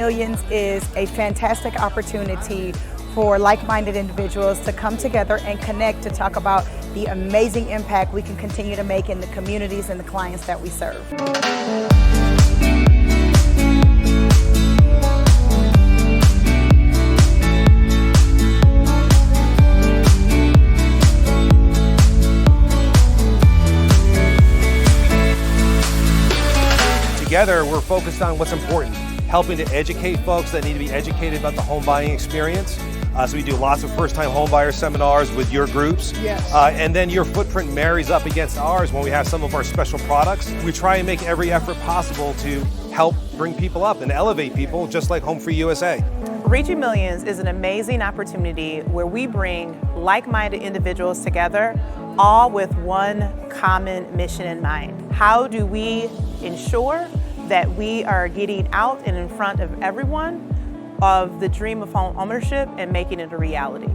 Millions is a fantastic opportunity for like-minded individuals to come together and connect to talk about the amazing impact we can continue to make in the communities and the clients that we serve. Together, we're focused on what's important, helping to educate folks that need to be educated about the home buying experience. So we do lots of first-time home buyer seminars with your groups. Yes. And then your footprint marries up against ours when we have some of our special products. We try and make every effort possible to help bring people up and elevate people, just like HomeFree-USA. Reaching Millions is an amazing opportunity where we bring like-minded individuals together, all with one common mission in mind. How do we ensure that we are getting out and in front of everyone of the dream of home ownership and making it a reality?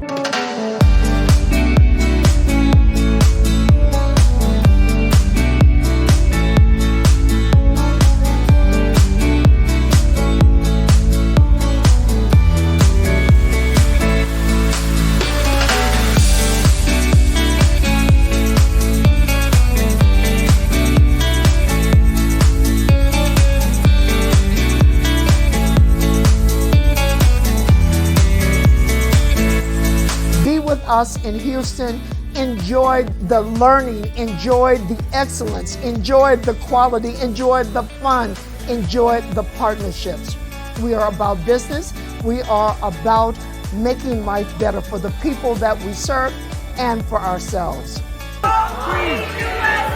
Us in Houston, enjoy the learning, enjoy the excellence, enjoy the quality, enjoy the fun, enjoy the partnerships. We are about business. We are about making life better for the people that we serve and for ourselves. HomeFree-USA!